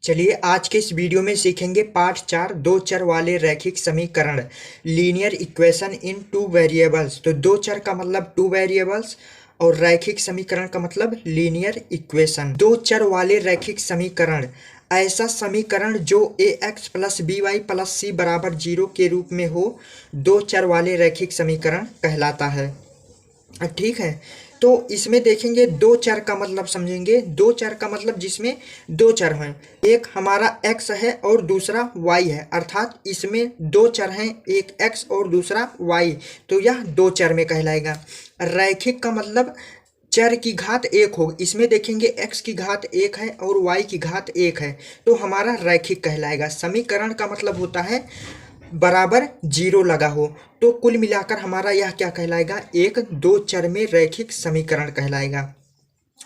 चलिए आज के इस वीडियो में सीखेंगे पार्ट 4 दो चर वाले रैखिक समीकरण linear equation in two variables. तो दो चर का मतलब टू वेरिएबल्स और रैखिक समीकरण का मतलब लीनियर इक्वेशन। दो चर वाले रैखिक समीकरण ऐसा समीकरण जो A x plus B Y plus सी बराबर 0 के रूप में हो दो चर वाले रैखिक समीकरण कहलाता है। ठीक है, तो इसमें देखेंगे दो चर का मतलब समझेंगे। दो चर का मतलब जिसमें दो चर हैं, एक हमारा x है और दूसरा y है, अर्थात इसमें दो चर हैं, एक x और दूसरा y, तो यह दो चर में कहलाएगा। रैखिक का मतलब चर की घात एक हो, इसमें देखेंगे x की घात एक है और y की घात एक है, तो हमारा रैखिक कहलाएगा। समीकरण का मतलब होता है बराबर 0 लगा हो, तो कुल मिलाकर हमारा यह क्या कहलाएगा, एक दो चर में रैखिक समीकरण कहलाएगा।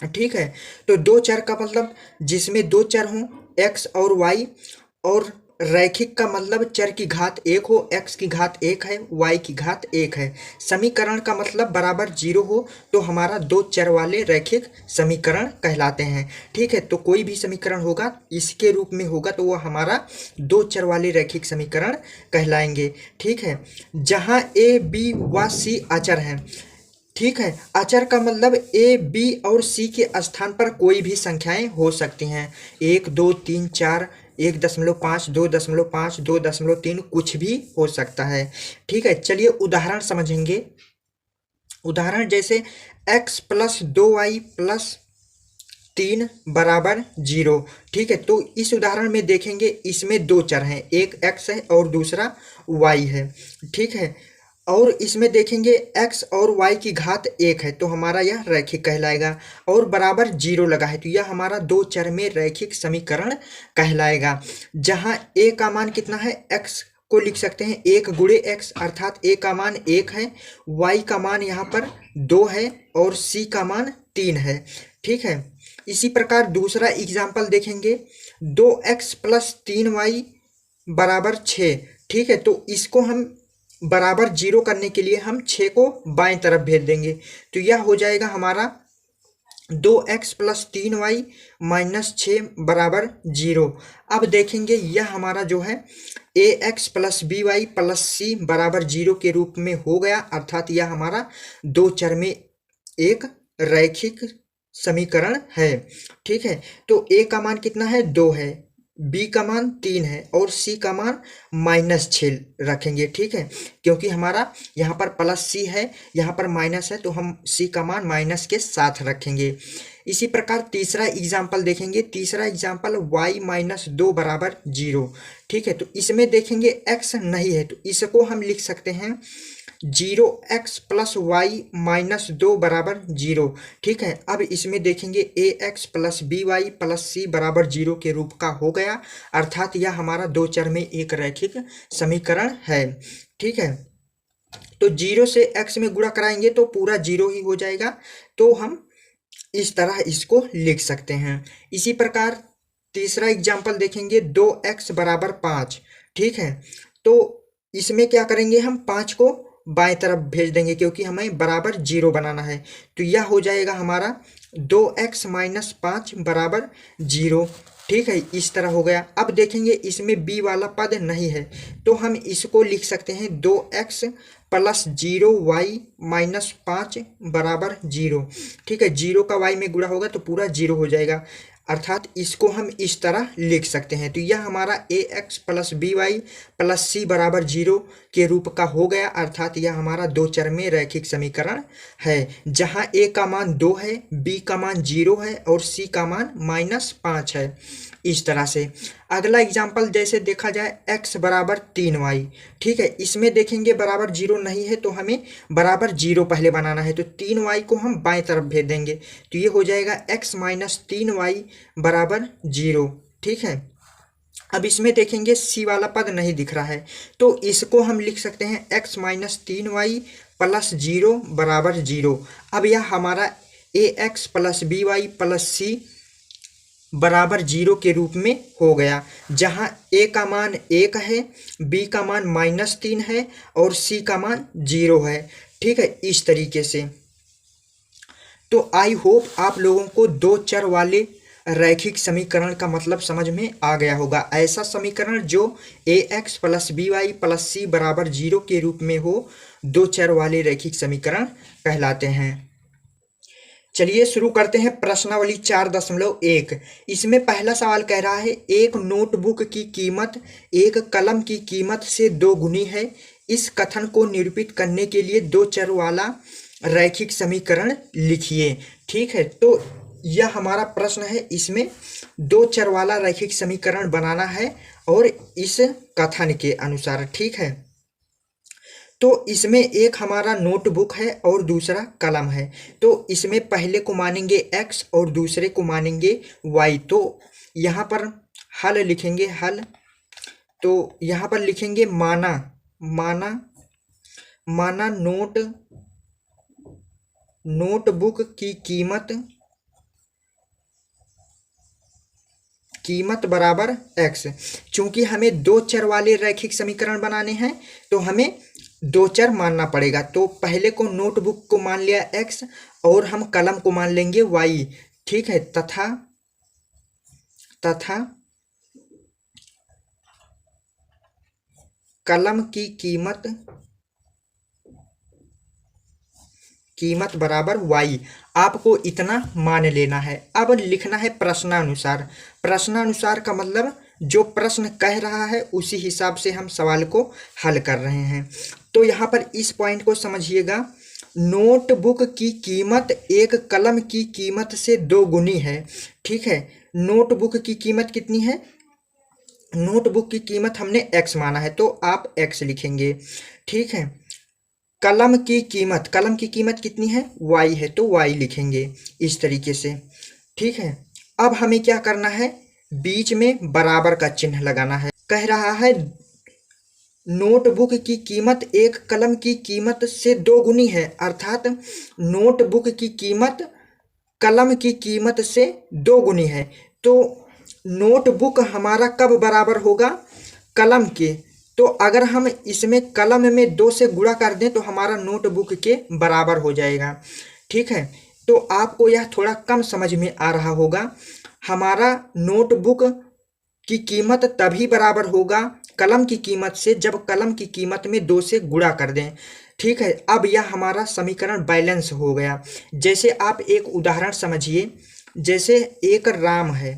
ठीक है, तो दो चर का मतलब जिसमें दो चर हों x और y, और रैखिक का मतलब चर की घात एक हो, x की घात एक है, y की घात एक है। समीकरण का मतलब बराबर 0 हो, तो हमारा दो चर वाले रैखिक समीकरण कहलाते हैं। ठीक है, तो कोई भी समीकरण होगा इसके रूप में होगा तो वह हमारा दो चर वाले रैखिक समीकरण कहलाएंगे। ठीक है, जहाँ a b व c अचर हैं। ठीक है, अचर का मतलब ए बी और सी के स्थान पर कोई भी संख्याएं हो सकती हैं, 1 2 3 4, 1.5 2.5 2.3, कुछ भी हो सकता है। ठीक है, चलिए उदाहरण समझेंगे। उदाहरण जैसे x प्लस 2y प्लस 3 बराबर 0। ठीक है, तो इस उदाहरण में देखेंगे इसमें दो चर हैं, एक x है और दूसरा y है। ठीक है, और इसमें देखेंगे x और y की घात एक है, तो हमारा यह रैखिक कहलाएगा, और बराबर 0 लगा है, तो यह हमारा दो चर में रैखिक समीकरण कहलाएगा। जहां a का मान कितना है, x को लिख सकते हैं 1 गुणे x, अर्थात a का मान 1 है, y का मान यहाँ पर 2 है और c का मान 3 है। ठीक है, इसी प्रकार दूसरा एग्जाम्पल देखेंगे, 2x प्लस 3y बराबर 6। ठीक है, तो इसको हम बराबर 0 करने के लिए हम 6 को बाएं तरफ भेज देंगे, तो यह हो जाएगा हमारा 2x प्लस 3y माइनस 6 बराबर 0। अब देखेंगे यह हमारा जो है ax plus B Y plus सी बराबर 0 के रूप में हो गया, अर्थात यह हमारा दो चर में एक रैखिक समीकरण है। ठीक है, तो a का मान कितना है, 2 है, b का मान 3 है और c का मान -6 रखेंगे। ठीक है, क्योंकि हमारा यहाँ पर प्लस c है, यहाँ पर माइनस है, तो हम c का मान माइनस के साथ रखेंगे। इसी प्रकार तीसरा एग्जाम्पल देखेंगे। तीसरा एग्जाम्पल y-2 बराबर 0। ठीक है, तो इसमें देखेंगे x नहीं है, तो इसको हम लिख सकते हैं 0x प्लस वाई माइनस 2 बराबर 0। ठीक है, अब इसमें देखेंगे ax plus B Y plus सी बराबर 0 के रूप का हो गया, अर्थात यह हमारा दो चर में एक रैखिक समीकरण है। ठीक है, तो 0 से x में गुणा कराएंगे तो पूरा 0 ही हो जाएगा, तो हम इस तरह इसको लिख सकते हैं। इसी प्रकार तीसरा एग्जाम्पल देखेंगे, 2x बराबर 5। ठीक है, तो इसमें क्या करेंगे, हम 5 को बाएं तरफ भेज देंगे क्योंकि हमें बराबर 0 बनाना है, तो यह हो जाएगा हमारा 2x माइनस 5 बराबर 0। ठीक है, इस तरह हो गया। अब देखेंगे इसमें b वाला पद नहीं है, तो हम इसको लिख सकते हैं 2x प्लस 0y माइनस 5 बराबर 0। ठीक है, 0 का y में गुणा होगा तो पूरा 0 हो जाएगा, अर्थात इसको हम इस तरह लिख सकते हैं। तो यह हमारा ax plus B Y plus सी बराबर 0 के रूप का हो गया, अर्थात यह हमारा दो चर में रैखिक समीकरण है, जहां a का मान 2 है, b का मान 0 है और c का मान -5 है। इस तरह से अगला एग्जाम्पल जैसे देखा जाए, x बराबर 3y। ठीक है, इसमें देखेंगे बराबर 0 नहीं है, तो हमें बराबर 0 पहले बनाना है, तो 3y को हम बाएं तरफ भेज देंगे, तो ये हो जाएगा x माइनस 3y बराबर 0। ठीक है, अब इसमें देखेंगे c वाला पद नहीं दिख रहा है, तो इसको हम लिख सकते हैं x माइनस 3y प्लस 0 बराबर 0। अब यह हमारा ax plus B Y plus सी बराबर 0 के रूप में हो गया, जहां a का मान 1 है, b का मान -3 है और c का मान 0 है। ठीक है, इस तरीके से। तो आई होप आप लोगों को दो चर वाले रैखिक समीकरण का मतलब समझ में आ गया होगा। ऐसा समीकरण जो ax plus B Y plus सी बराबर 0 के रूप में हो, दो चर वाले रैखिक समीकरण कहलाते हैं। चलिए शुरू करते हैं प्रश्नावली 4.1। इसमें पहला सवाल कह रहा है एक नोटबुक की कीमत एक कलम की कीमत से 2 गुनी है। इस कथन को निरूपित करने के लिए दो चर वाला रैखिक समीकरण लिखिए। ठीक है, तो यह हमारा प्रश्न है। इसमें दो चर वाला रैखिक समीकरण बनाना है और इस कथन के अनुसार। ठीक है, तो इसमें एक हमारा नोटबुक है और दूसरा कलम है। तो इसमें पहले को मानेंगे x और दूसरे को मानेंगे y। तो यहाँ पर हल लिखेंगे, हल। तो यहाँ पर लिखेंगे माना नोटबुक की कीमत बराबर x। चूंकि हमें दो चर वाले रैखिक समीकरण बनाने हैं तो हमें दो चर मानना पड़ेगा। तो पहले को नोटबुक को मान लिया x और हम कलम को मान लेंगे y। ठीक है, तथा कलम की कीमत बराबर y। आपको इतना मान लेना है। अब लिखना है प्रश्नानुसार। प्रश्नानुसार का मतलब जो प्रश्न कह रहा है उसी हिसाब से हम सवाल को हल कर रहे हैं। तो यहाँ पर इस पॉइंट को समझिएगा। नोटबुक की कीमत एक कलम की कीमत से 2 गुनी है। ठीक है, नोटबुक की कीमत कितनी है? नोटबुक की कीमत हमने x माना है तो आप x लिखेंगे। ठीक है, कलम की कीमत कितनी है? y है तो y लिखेंगे इस तरीके से। ठीक है, अब हमें क्या करना है? बीच में बराबर का चिन्ह लगाना है। कह रहा है नोटबुक की कीमत एक कलम की कीमत से 2 गुनी है, अर्थात नोटबुक की कीमत कलम की कीमत से 2 गुनी है। तो नोटबुक हमारा कब बराबर होगा? कलम के। तो अगर हम इसमें कलम में 2 से गुणा कर दें तो हमारा नोटबुक के बराबर हो जाएगा। ठीक है, तो आपको यह थोड़ा कम समझ में आ रहा होगा। हमारा नोटबुक की कीमत तभी बराबर होगा कलम की कीमत से जब कलम की कीमत में 2 से गुणा कर दें। ठीक है, अब यह हमारा समीकरण बैलेंस हो गया। जैसे आप एक उदाहरण समझिए। जैसे एक राम है,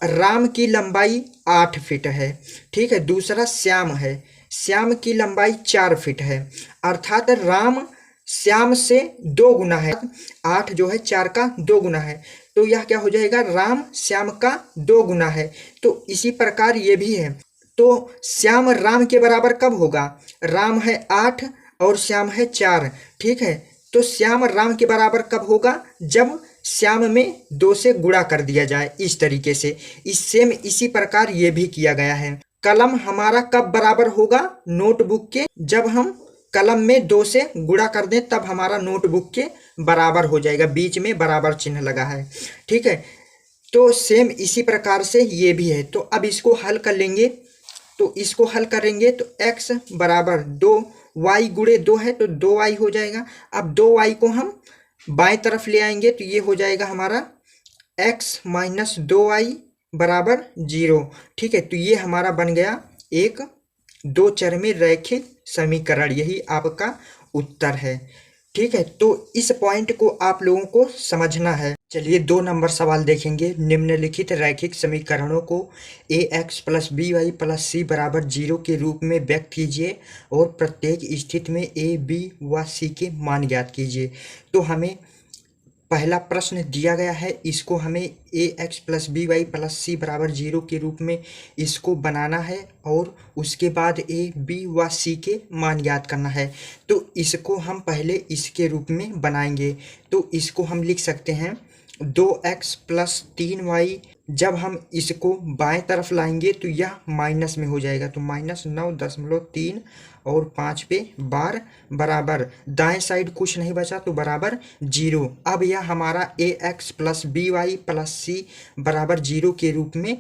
राम की लंबाई 8 फीट है। ठीक है, दूसरा श्याम है, श्याम की लंबाई 4 फीट है। अर्थात राम श्याम से 2 गुना है। 8 जो है 4 का 2 गुना है, तो यह क्या हो जाएगा? राम श्याम का 2 गुना है। तो इसी प्रकार ये भी है। तो श्याम राम के बराबर कब होगा? राम है 8 और श्याम है 4। ठीक है, तो श्याम राम के बराबर कब होगा? जब श्याम में 2 से गुणा कर दिया जाए। इस तरीके से इसी प्रकार ये भी किया गया है। कलम हमारा कब बराबर होगा नोटबुक के? जब हम कलम में 2 से गुणा कर दें तब हमारा नोटबुक के बराबर हो जाएगा। बीच में बराबर चिन्ह लगा है। ठीक है, तो सेम इसी प्रकार से ये भी है। तो अब इसको हल कर लेंगे। तो इसको हल करेंगे तो x बराबर 2 y गुणे 2 है तो 2y हो जाएगा। अब 2y को हम बाएं तरफ ले आएंगे तो ये हो जाएगा हमारा x माइनस 2y बराबर 0। ठीक है, तो ये हमारा बन गया एक दो चर में रैखिक समीकरण। यही आपका उत्तर है। ठीक है, तो इस पॉइंट को आप लोगों को समझना है। चलिए 2 नंबर सवाल देखेंगे। निम्नलिखित रैखिक समीकरणों को ax plus B Y plus सी बराबर 0 के रूप में व्यक्त कीजिए और प्रत्येक स्थिति में a, b व c के मान ज्ञात कीजिए। तो हमें पहला प्रश्न दिया गया है, इसको हमें ax plus B Y plus सी बराबर 0 के रूप में इसको बनाना है और उसके बाद a, b व c के मान ज्ञात करना है। तो इसको हम पहले इसके रूप में बनाएंगे। तो इसको हम लिख सकते हैं 2x प्लस 3y। जब हम इसको बाएं तरफ लाएंगे तो यह माइनस में हो जाएगा। तो -9.3 और 5 पे बार बराबर दाएं साइड कुछ नहीं बचा तो बराबर 0। अब यह हमारा ax plus B Y plus सी बराबर 0 के रूप में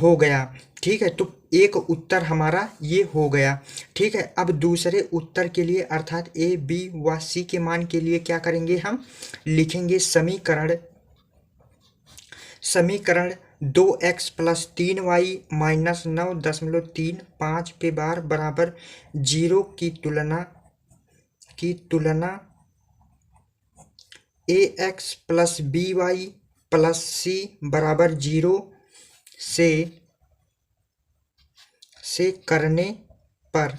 हो गया। ठीक है, तो एक उत्तर हमारा ये हो गया। ठीक है, अब दूसरे उत्तर के लिए अर्थात a, b व c के मान के लिए क्या करेंगे? हम लिखेंगे समीकरण 2x प्लस 3y माइनस 9.35 पे बार बराबर 0 की तुलना ax plus by plus c बराबर 0 से करने पर,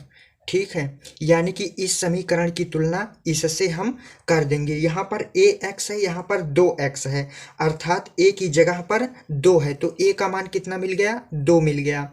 ठीक है। यानी कि इस समीकरण की तुलना इससे हम कर देंगे। यहाँ पर ax है, यहाँ पर 2x है, अर्थात a की जगह पर 2 है तो a का मान कितना मिल गया, 2 मिल गया।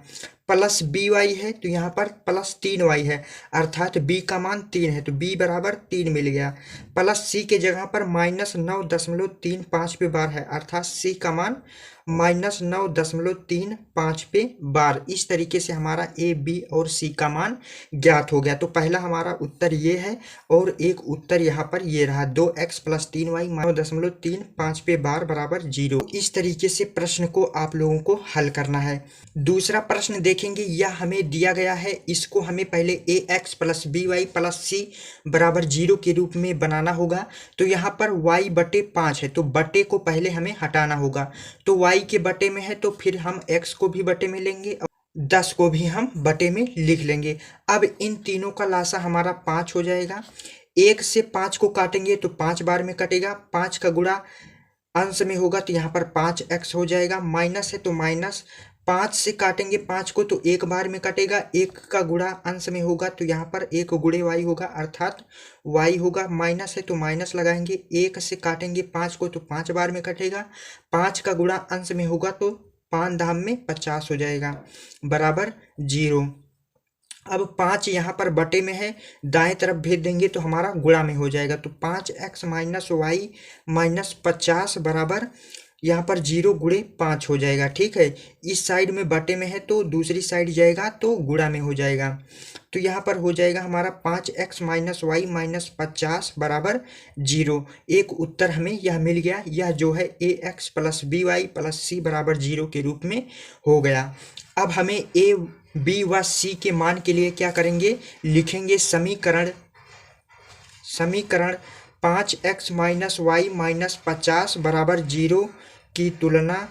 प्लस by है तो यहाँ पर प्लस 3y है, अर्थात b का मान 3 है तो b बराबर 3 मिल गया। प्लस c के जगह पर माइनस 9.35 पे बार है, अर्थात c का मान माइनस 9.35 पे बार। इस तरीके से हमारा ए बी और सी का मान ज्ञात हो गया। तो पहला हमारा उत्तर ये है और एक उत्तर यहाँ पर ये रहा 2x प्लस 3y 9.35 पे बार बराबर 0। इस तरीके से प्रश्न को आप लोगों को हल करना है। दूसरा प्रश्न देखेंगे, यह हमें दिया गया है, इसको हमें पहले ax plus by plus c बराबर 0 के रूप में बनाना होगा। तो यहाँ पर y बटे 5 है तो बटे को पहले हमें हटाना होगा, तो y के बटे में है तो फिर हम x को भी बटे में लेंगे और 10 को भी हम बटे में लिख लेंगे। अब इन तीनों का लासा हमारा 5 हो जाएगा। 1 से 5 को काटेंगे तो 5 बार में कटेगा, 5 का गुणा अंश में होगा तो यहाँ पर 5x हो जाएगा। माइनस है तो माइनस, 5 से काटेंगे 5 को तो 1 बार में कटेगा, 1 का गुणा अंश में होगा तो यहाँ पर 1 गुणे y होगा, अर्थात y होगा। माइनस है तो माइनस लगाएंगे, 1 से काटेंगे 5 को तो 5 बार में कटेगा, 5 का गुणा अंश में होगा तो 5 धाम में 50 हो जाएगा बराबर 0। अब 5 यहाँ पर बटे में है, दाएं तरफ भेज देंगे तो हमारा गुणा में हो जाएगा, तो 5x माइनस वाई माइनस 50 बराबर यहाँ पर 0 गुणे 5 हो जाएगा, ठीक है। इस साइड में बटे में है तो दूसरी साइड जाएगा तो गुणा में हो जाएगा, तो यहाँ पर हो जाएगा हमारा 5x माइनस वाई माइनस 50 बराबर 0। एक उत्तर हमें यह मिल गया, यह जो है ax plus B Y plus सी बराबर 0 के रूप में हो गया। अब हमें a b व c के मान के लिए क्या करेंगे, लिखेंगे समीकरण 5x माइनस वाई माइनस 50 बराबर 0 की तुलना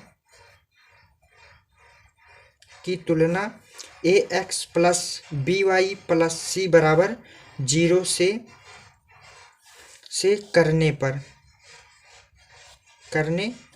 ax plus B Y plus सी बराबर 0 से करने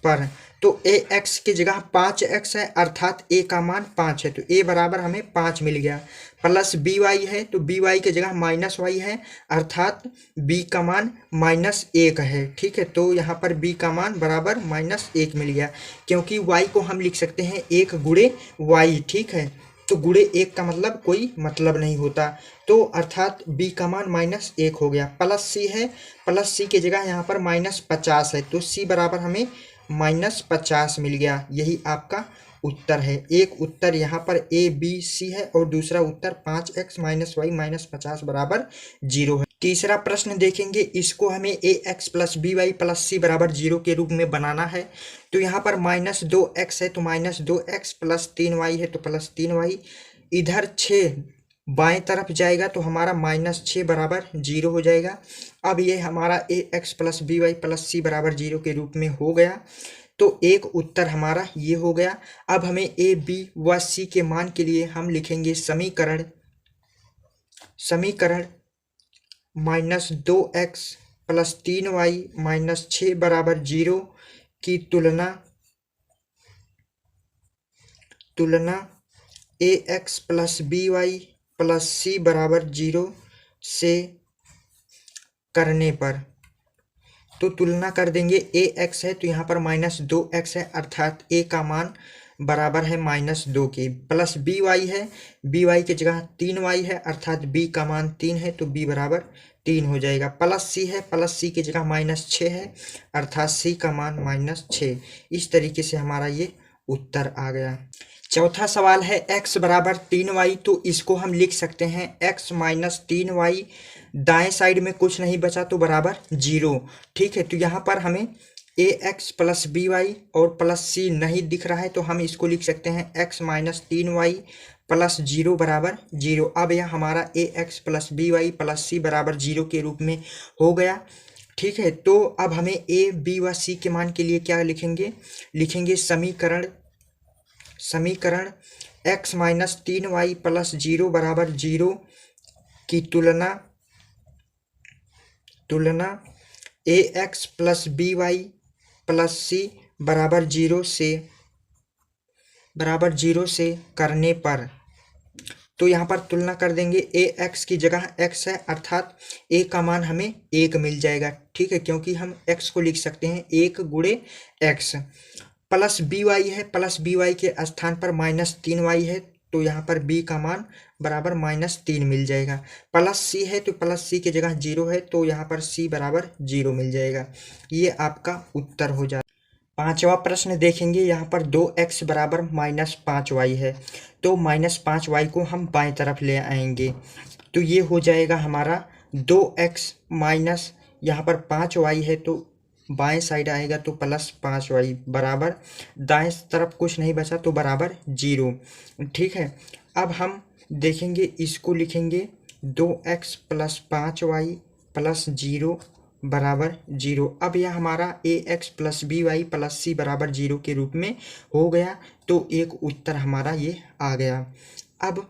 पर तो ax की जगह 5x है, अर्थात a का मान 5 है तो a बराबर हमें 5 मिल गया। प्लस बी वाई है तो बी वाई की जगह माइनस वाई है, अर्थात b का मान -1 है, ठीक है। तो यहाँ पर b का मान बराबर -1 मिल गया, क्योंकि y को हम लिख सकते हैं 1 गुणे y, ठीक है। तो गुणे 1 का मतलब कोई मतलब नहीं होता, तो अर्थात b का मान -1 हो गया। प्लस c है, प्लस c की जगह यहाँ पर -50 है तो c बराबर हमें -50 मिल गया। यही आपका उत्तर है। एक उत्तर यहाँ पर ए बी सी है और दूसरा उत्तर 5x माइनस वाई माइनस 50 बराबर 0 है। तीसरा प्रश्न देखेंगे, इसको हमें ax plus B Y plus सी बराबर 0 के रूप में बनाना है। तो यहाँ पर -2x है तो -2x प्लस 3y है तो प्लस 3y, इधर 6 बाएं तरफ जाएगा तो हमारा -6 बराबर 0 हो जाएगा। अब ये हमारा ax plus B Y plus सी बराबर 0 के रूप में हो गया, तो एक उत्तर हमारा ये हो गया। अब हमें a b व c के मान के लिए हम लिखेंगे समीकरण -2x प्लस 3y माइनस 6 बराबर 0 की तुलना ax plus B Y plus सी बराबर 0 से करने पर। तो तुलना कर देंगे, ax है तो यहाँ पर -2x है, अर्थात a का मान बराबर है -2 के, प्लस बी वाई है, बी वाई की जगह 3y है, अर्थात b का मान 3 है तो b बराबर 3 हो जाएगा। प्लस c है, प्लस c की जगह -6 है, अर्थात c का मान -6। इस तरीके से हमारा ये उत्तर आ गया। चौथा सवाल है x बराबर 3y, तो इसको हम लिख सकते हैं x माइनस 3y, दाएं साइड में कुछ नहीं बचा तो बराबर 0, ठीक है। तो यहाँ पर हमें ax प्लस बी वाई और प्लस c नहीं दिख रहा है तो हम इसको लिख सकते हैं x माइनस 3y प्लस 0 बराबर 0। अब यह हमारा ax plus B Y plus c बराबर 0 के रूप में हो गया, ठीक है, तो अब हमें ए बी व सी के मान के लिए क्या लिखेंगे समीकरण x माइनस 3y प्लस 0 बराबर 0 की तुलना a x plus B Y plus सी बराबर 0 से करने पर, तो यहाँ पर तुलना कर देंगे। ए एक्स की जगह एक्स है, अर्थात ए का मान हमें 1 मिल जाएगा। ठीक है, क्योंकि हम एक्स को लिख सकते हैं 1 गुणे एक्स, प्लस बी वाई है, प्लस बी वाई के स्थान पर माइनस 3y है, तो यहाँ पर b का मान बराबर -3 मिल जाएगा। प्लस सी है तो प्लस सी की जगह 0 है, तो यहाँ पर c बराबर 0 मिल जाएगा। ये आपका उत्तर हो जाएगा। पांचवा प्रश्न देखेंगे। यहाँ पर 2x बराबर -5y है, तो -5y को हम बाएं तरफ ले आएंगे, तो ये हो जाएगा हमारा 2x माइनस, यहाँ पर 5y है तो बाएं साइड आएगा तो +5y बराबर, दाएं तरफ कुछ नहीं बचा तो बराबर 0। ठीक है, अब हम देखेंगे, इसको लिखेंगे 2x प्लस 5y प्लस 0 बराबर 0। अब यह हमारा a x plus B Y plus सी बराबर 0 के रूप में हो गया, तो एक उत्तर हमारा ये आ गया। अब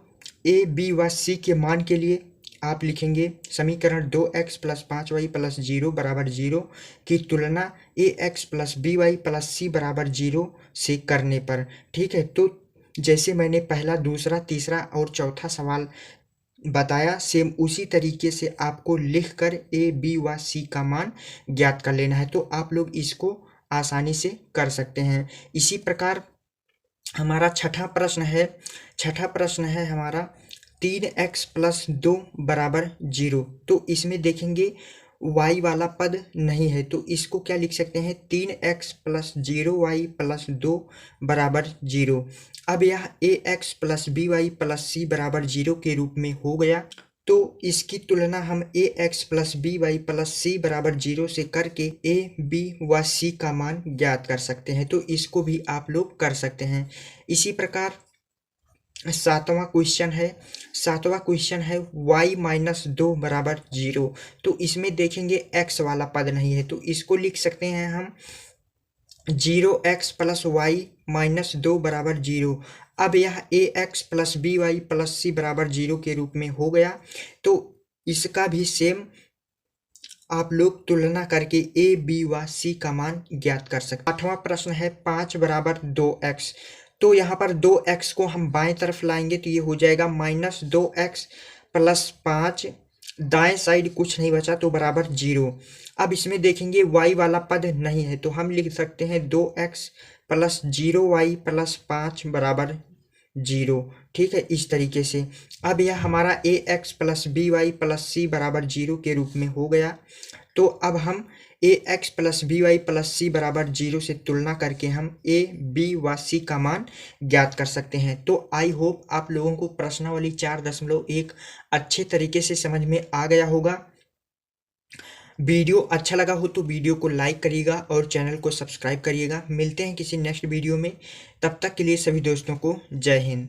ए बी व सी के मान के लिए आप लिखेंगे समीकरण 2x प्लस 5y प्लस 0 बराबर 0 की तुलना a x plus B Y plus सी बराबर 0 से करने पर। ठीक है, तो जैसे मैंने पहला, दूसरा, तीसरा और चौथा सवाल बताया, सेम उसी तरीके से आपको लिखकर ए बी व सी का मान ज्ञात कर लेना है, तो आप लोग इसको आसानी से कर सकते हैं। इसी प्रकार हमारा छठा प्रश्न है हमारा 3x प्लस 2 बराबर 0। तो इसमें देखेंगे y वाला पद नहीं है, तो इसको क्या लिख सकते हैं 3x प्लस 0y प्लस 2 बराबर 0। अब यह ax plus by plus c बराबर 0 के रूप में हो गया, तो इसकी तुलना हम ax plus by plus c बराबर 0 से करके a b व c का मान ज्ञात कर सकते हैं, तो इसको भी आप लोग कर सकते हैं। इसी प्रकार सातवां क्वेश्चन है y माइनस 2 बराबर 0। तो इसमें देखेंगे x वाला पद नहीं है, तो इसको लिख सकते हैं हम 0x प्लस वाई माइनस 2 बराबर 0। अब यह a x plus B Y plus सी बराबर 0 के रूप में हो गया, तो इसका भी सेम आप लोग तुलना करके ए बी व सी का मान ज्ञात कर सकते। आठवां प्रश्न है 5 बराबर 2x। तो यहाँ पर 2x को हम बाएं तरफ लाएंगे, तो ये हो जाएगा -2x प्लस 5, दाएं साइड कुछ नहीं बचा तो बराबर 0। अब इसमें देखेंगे y वाला पद नहीं है, तो हम लिख सकते हैं 2x प्लस 0y प्लस 5 बराबर 0। ठीक है, इस तरीके से अब यह हमारा a x plus B Y plus सी बराबर 0 के रूप में हो गया, तो अब हम a x plus B Y plus सी बराबर 0 से तुलना करके हम ए बी व सी का मान ज्ञात कर सकते हैं। तो आई होप आप लोगों को प्रश्नावली 4.1 अच्छे तरीके से समझ में आ गया होगा। वीडियो अच्छा लगा हो तो वीडियो को लाइक करिएगा और चैनल को सब्सक्राइब करिएगा। मिलते हैं किसी नेक्स्ट वीडियो में, तब तक के लिए सभी दोस्तों को जय हिंद।